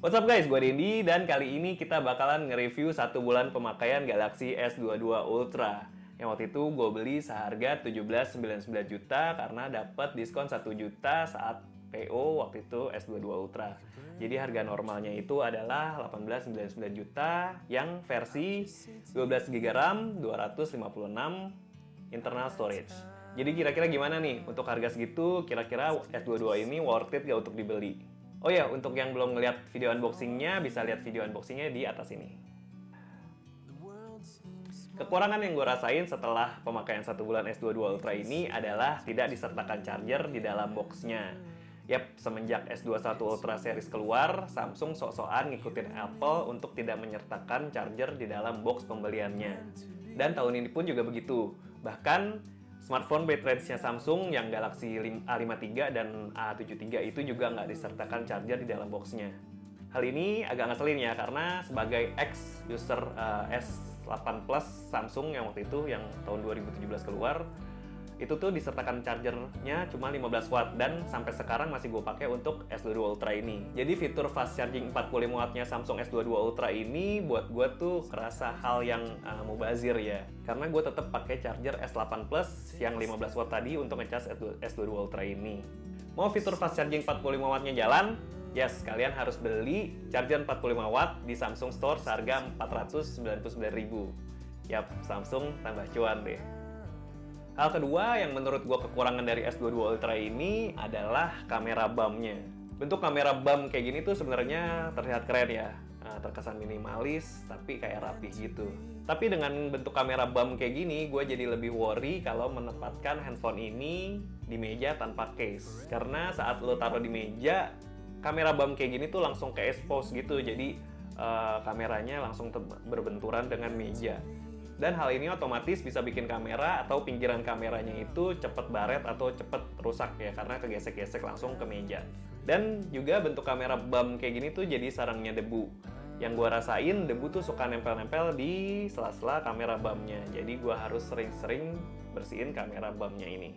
What's up guys, gue Dendi dan kali ini kita bakalan nge-review 1 bulan pemakaian Galaxy S22 Ultra. Yang waktu itu gue beli seharga 17,99 juta karena dapat diskon 1 juta saat PO waktu itu S22 Ultra. Jadi harga normalnya itu adalah 18,99 juta yang versi 12 GB RAM, 256 internal storage. Jadi kira-kira gimana nih untuk harga segitu, kira-kira S22 ini worth it gak untuk dibeli? Oh ya, untuk yang belum ngeliat video unboxingnya, bisa lihat video unboxingnya di atas ini. Kekurangan yang gue rasain setelah pemakaian 1 bulan S22 Ultra ini adalah tidak disertakan charger di dalam boxnya. Yap, semenjak S21 Ultra series keluar, Samsung sok-sokan ngikutin Apple untuk tidak menyertakan charger di dalam box pembeliannya. Dan tahun ini pun juga begitu. Bahkan smartphone base range-nya Samsung yang Galaxy A53 dan A73 itu juga nggak disertakan charger di dalam boxnya. Hal ini agak ngeselin ya, karena sebagai ex-user S8 Plus Samsung yang waktu itu, yang tahun 2017 keluar, itu tuh disertakan chargernya cuma 15 watt dan sampai sekarang masih gue pakai untuk S22 Ultra ini. Jadi fitur fast charging 45 wattnya Samsung S22 Ultra ini buat gue tuh kerasa hal yang mubazir ya. Karena gue tetap pakai charger S8 Plus yang 15 watt tadi untuk ngecas S22 Ultra ini. Mau fitur fast charging 45 wattnya jalan? Yes, kalian harus beli charger 45 watt di Samsung Store seharga 499.000. Yap, Samsung tambah cuan deh. Hal kedua yang menurut gue kekurangan dari S22 Ultra ini adalah kamera bumpnya. Bentuk kamera bump kayak gini tuh sebenarnya terlihat keren ya, terkesan minimalis tapi kayak rapi gitu. Tapi dengan bentuk kamera bump kayak gini, gue jadi lebih worry kalau menempatkan handphone ini di meja tanpa case. Karena saat lo taruh di meja, kamera bump kayak gini tuh langsung ke expose gitu, jadi kameranya langsung berbenturan dengan meja. Dan hal ini otomatis bisa bikin kamera atau pinggiran kameranya itu cepet baret atau cepet rusak ya, karena kegesek-gesek langsung ke meja. Dan juga bentuk kamera bump kayak gini tuh jadi sarangnya debu. Yang gue rasain, debu tuh suka nempel-nempel di sela-sela kamera bumpnya. Jadi gue harus sering-sering bersihin kamera bumpnya ini.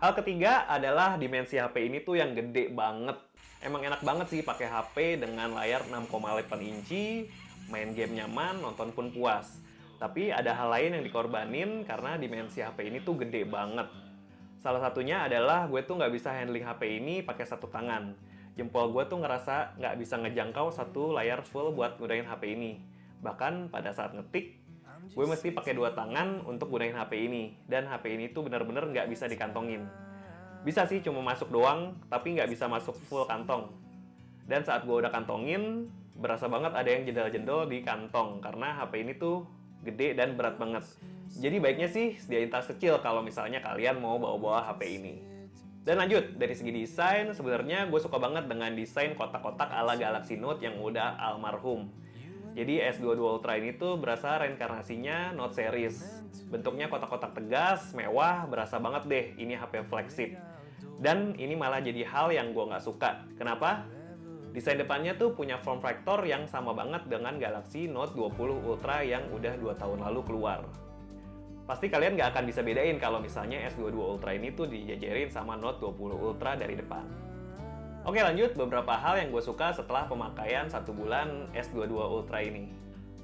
Hal ketiga adalah dimensi HP ini tuh yang gede banget. Emang enak banget sih pakai HP dengan layar 6,8 inci, main game nyaman, nonton pun puas. Tapi ada hal lain yang dikorbanin karena dimensi HP ini tuh gede banget. Salah satunya adalah gue tuh nggak bisa handling HP ini pakai satu tangan. Jempol gue tuh ngerasa nggak bisa ngejangkau satu layar full buat gunain HP ini. Bahkan pada saat ngetik, gue mesti pakai 2 tangan untuk gunain HP ini. Dan HP ini tuh bener-bener nggak bisa dikantongin. Bisa sih cuma masuk doang, tapi nggak bisa masuk full kantong. Dan saat gue udah kantongin, berasa banget ada yang jendol-jendol di kantong karena HP ini tuh gede dan berat banget. Jadi baiknya sih sediain tas kecil kalau misalnya kalian mau bawa-bawa HP ini. Dan lanjut, dari segi desain, sebenarnya gue suka banget dengan desain kotak-kotak ala Galaxy Note yang udah almarhum. Jadi S22 Ultra ini tuh berasa reinkarnasinya Note series. Bentuknya kotak-kotak tegas, mewah, berasa banget deh ini HP flagship. Dan ini malah jadi hal yang gue nggak suka. Kenapa? Desain depannya tuh punya form factor yang sama banget dengan Galaxy Note 20 Ultra yang udah 2 tahun lalu keluar. Pasti kalian nggak akan bisa bedain kalau misalnya S22 Ultra ini tuh dijajarin sama Note 20 Ultra dari depan. Oke, lanjut beberapa hal yang gue suka setelah pemakaian 1 bulan S22 Ultra ini.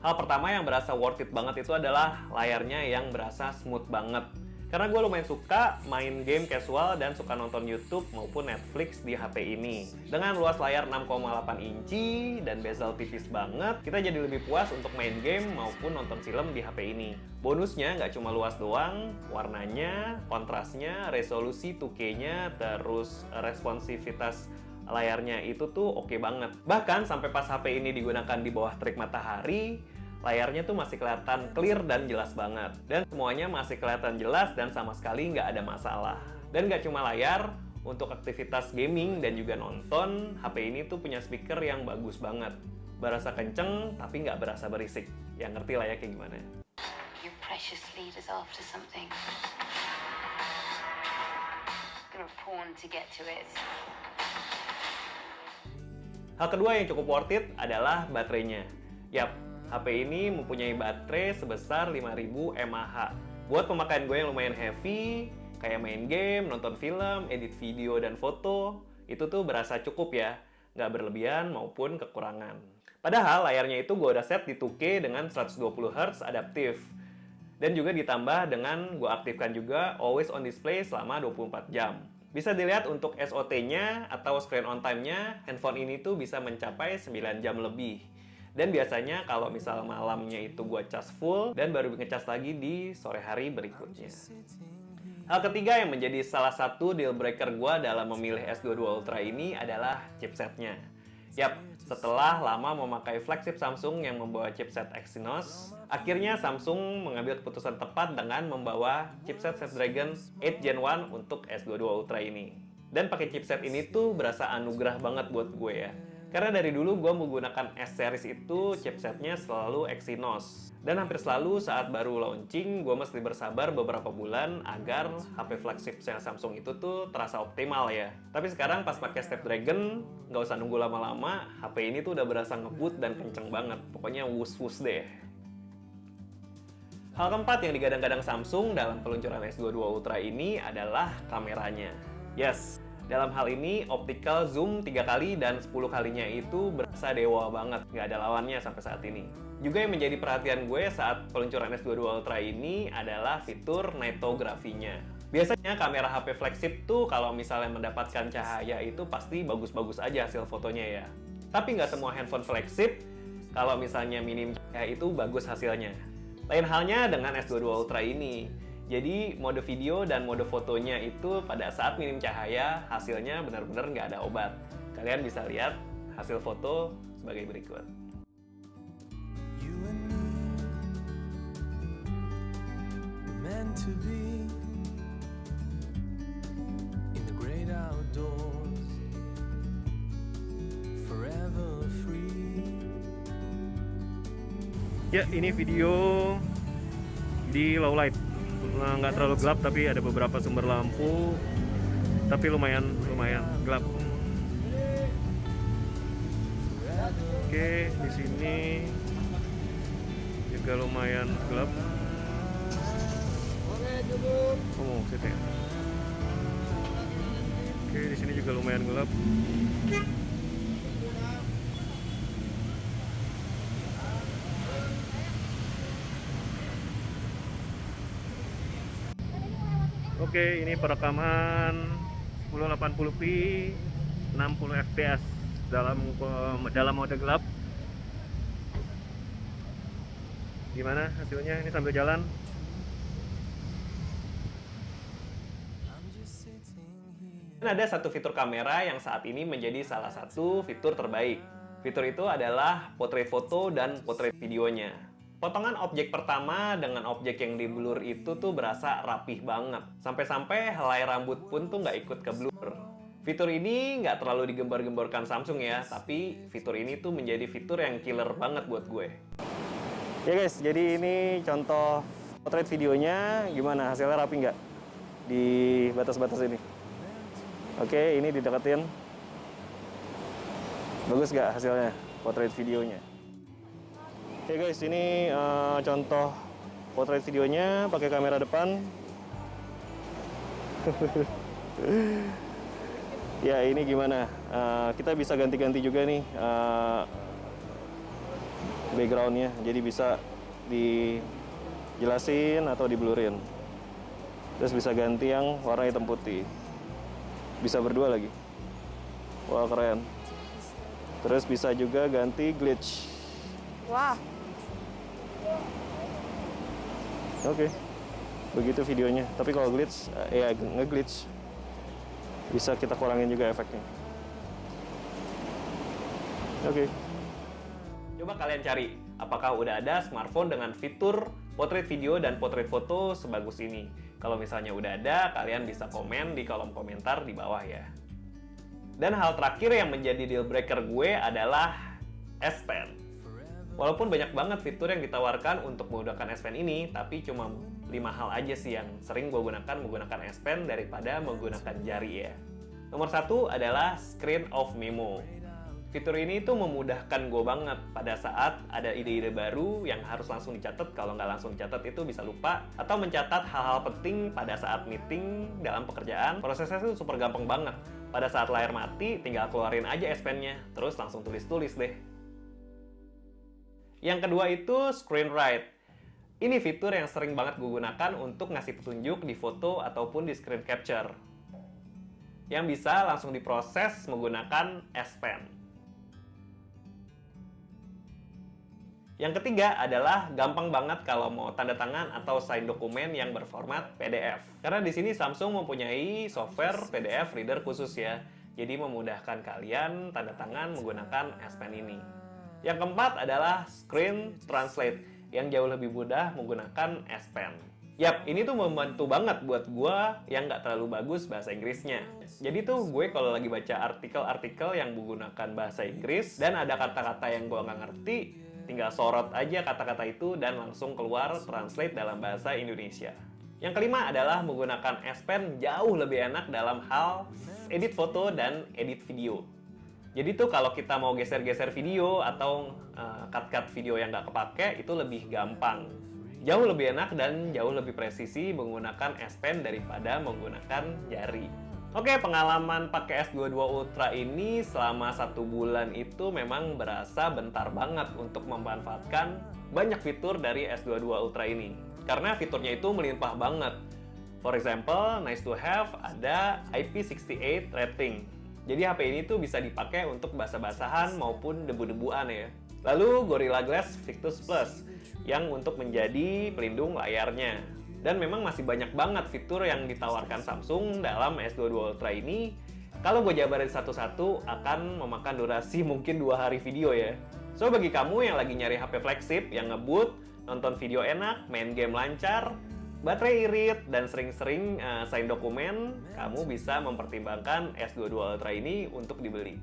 Hal pertama yang berasa worth it banget itu adalah layarnya yang berasa smooth banget. Karena gue lumayan suka main game casual dan suka nonton YouTube maupun Netflix di HP ini. Dengan luas layar 6,8 inci dan bezel tipis banget, kita jadi lebih puas untuk main game maupun nonton film di HP ini. Bonusnya nggak cuma luas doang, warnanya, kontrasnya, resolusi 2K-nya, terus responsivitas layarnya itu tuh oke banget. Bahkan sampai pas HP ini digunakan di bawah terik matahari, layarnya tuh masih kelihatan clear dan jelas banget. Dan semuanya masih kelihatan jelas dan sama sekali nggak ada masalah. Dan nggak cuma layar, untuk aktivitas gaming dan juga nonton, HP ini tuh punya speaker yang bagus banget. Berasa kenceng, tapi nggak berasa berisik. Ya ngerti lah ya kayak gimana. Your precious lead is after something. Gonna pawn to get to it. Hal kedua yang cukup worth it adalah baterainya. Yap, HP ini mempunyai baterai sebesar 5000 mAh. Buat pemakaian gue yang lumayan heavy, kayak main game, nonton film, edit video dan foto, itu tuh berasa cukup ya. nggak berlebihan maupun kekurangan. Padahal layarnya itu gue udah set di 2K dengan 120Hz adaptif. Dan juga ditambah dengan gue aktifkan juga always on display selama 24 jam. Bisa dilihat untuk SOT-nya atau screen on time-nya, handphone ini tuh bisa mencapai 9 jam lebih. Dan biasanya kalau misal malamnya itu gue cas full dan baru ngecas lagi di sore hari berikutnya. Hal ketiga yang menjadi salah satu deal breaker gue dalam memilih S22 Ultra ini adalah chipsetnya. Yap, setelah lama memakai flagship Samsung yang membawa chipset Exynos, akhirnya Samsung mengambil keputusan tepat dengan membawa chipset Snapdragon 8 Gen 1 untuk S22 Ultra ini. Dan pakai chipset ini tuh berasa anugerah banget buat gue ya. Karena dari dulu gue menggunakan S-Series itu chipsetnya selalu Exynos. Dan hampir selalu saat baru launching, gue mesti bersabar beberapa bulan agar HP flagship Samsung itu tuh terasa optimal ya. Tapi sekarang pas pakai Snapdragon, nggak usah nunggu lama-lama, HP ini tuh udah berasa ngebut dan kenceng banget. Pokoknya wus-wus deh. Hal keempat yang digadang-gadang Samsung dalam peluncuran S22 Ultra ini adalah kameranya. Yes, dalam hal ini optical zoom 3 kali dan 10 kalinya itu berasa dewa banget, nggak ada lawannya sampai saat ini. Juga yang menjadi perhatian gue saat peluncuran S22 Ultra ini adalah fitur nightography-nya. Biasanya kamera HP flagship tuh kalau misalnya mendapatkan cahaya itu pasti bagus-bagus aja hasil fotonya ya. Tapi nggak semua handphone flagship kalau misalnya minim cahaya itu bagus hasilnya. Lain halnya dengan S22 Ultra ini. Jadi mode video dan mode fotonya itu pada saat minim cahaya hasilnya benar-benar nggak ada obat. Kalian bisa lihat hasil foto sebagai berikut. You and me were meant to be in the great outdoors, forever free. Ya, ini video di low light. Nggak terlalu gelap tapi ada beberapa sumber lampu, tapi lumayan gelap. Oke, di sini juga lumayan gelap. Oh, situ ya. Oke, di sini juga lumayan gelap. Oke, ini perekaman 1080p 60 fps dalam mode gelap. Gimana hasilnya? Ini sambil jalan. Dan ada satu fitur kamera yang saat ini menjadi salah satu fitur terbaik. Fitur itu adalah portrait foto dan portrait videonya. Potongan objek pertama dengan objek yang di blur itu tuh berasa rapih banget. Sampai-sampai helai rambut pun tuh nggak ikut ke blur. Fitur ini nggak terlalu digembar-gemborkan Samsung ya, tapi fitur ini tuh menjadi fitur yang killer banget buat gue. Ya guys, jadi ini contoh portrait videonya. Gimana hasilnya, rapi nggak di batas-batas ini? Oke, ini dideketin. Bagus nggak hasilnya portrait videonya? Oke guys, ini contoh portrait videonya pakai kamera depan. Ya, ini gimana? Kita bisa ganti-ganti juga nih backgroundnya, jadi bisa dijelasin atau diblurin. Terus bisa ganti yang warna hitam putih. Bisa berdua lagi. Wah, keren. Terus bisa juga ganti glitch. Wah. Oke, begitu videonya. Tapi kalau glitch, ya nge-glitch, bisa kita kurangin juga efeknya. Oke. Coba kalian cari, apakah udah ada smartphone dengan fitur portrait video dan portrait foto sebagus ini. Kalau misalnya udah ada, kalian bisa komen di kolom komentar di bawah ya. Dan hal terakhir yang menjadi deal breaker gue adalah S Pen. Walaupun banyak banget fitur yang ditawarkan untuk menggunakan S Pen ini, tapi cuma 5 hal aja sih yang sering gue gunakan menggunakan S Pen daripada menggunakan jari ya. Nomor 1 adalah Screen of Memo. Fitur ini tuh memudahkan gue banget pada saat ada ide-ide baru yang harus langsung dicatat. Kalau nggak langsung dicatat itu bisa lupa. Atau mencatat hal-hal penting pada saat meeting dalam pekerjaan. Prosesnya tuh super gampang banget. Pada saat layar mati, tinggal keluarin aja S Pen-nya. Terus langsung tulis-tulis deh. Yang kedua itu Screen Write. Ini fitur yang sering banget gue gunakan untuk ngasih petunjuk di foto ataupun di screen capture. Yang bisa langsung diproses menggunakan S Pen. Yang ketiga adalah gampang banget kalau mau tanda tangan atau sign dokumen yang berformat PDF. Karena di sini Samsung mempunyai software PDF reader khusus ya. Jadi memudahkan kalian tanda tangan menggunakan S Pen ini. Yang keempat adalah Screen Translate yang jauh lebih mudah menggunakan S Pen. Yap, ini tuh membantu banget buat gue yang nggak terlalu bagus bahasa Inggrisnya. Jadi tuh gue kalau lagi baca artikel-artikel yang menggunakan bahasa Inggris dan ada kata-kata yang gue nggak ngerti, tinggal sorot aja kata-kata itu dan langsung keluar translate dalam bahasa Indonesia. Yang kelima adalah menggunakan S Pen jauh lebih enak dalam hal edit foto dan edit video. Jadi tuh kalau kita mau geser-geser video atau cut-cut video yang nggak kepake, itu lebih gampang. Jauh lebih enak dan jauh lebih presisi menggunakan S Pen daripada menggunakan jari. Oke, pengalaman pakai S22 Ultra ini selama 1 bulan itu memang berasa bentar banget untuk memanfaatkan banyak fitur dari S22 Ultra ini. Karena fiturnya itu melimpah banget. For example, nice to have ada IP68 rating. Jadi HP ini tuh bisa dipakai untuk basah-basahan maupun debu-debuan ya. Lalu Gorilla Glass Victus Plus yang untuk menjadi pelindung layarnya. Dan memang masih banyak banget fitur yang ditawarkan Samsung dalam S22 Ultra ini. Kalau gue jabarin satu-satu akan memakan durasi mungkin 2 hari video ya. So bagi kamu yang lagi nyari HP flagship yang ngebut, nonton video enak, main game lancar, baterai irit, dan sering-sering sign dokumen, kamu bisa mempertimbangkan S22 Ultra ini untuk dibeli.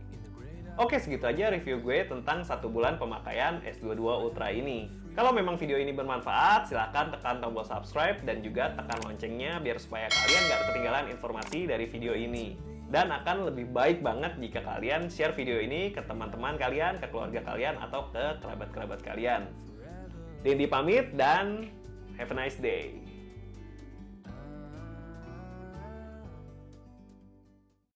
Oke, segitu aja review gue tentang 1 bulan pemakaian S22 Ultra ini. Kalau memang video ini bermanfaat, silahkan tekan tombol subscribe dan juga tekan loncengnya biar supaya kalian nggak ketinggalan informasi dari video ini. Dan akan lebih baik banget jika kalian share video ini ke teman-teman kalian, ke keluarga kalian, atau ke kerabat-kerabat kalian. Dendi pamit dan have a nice day.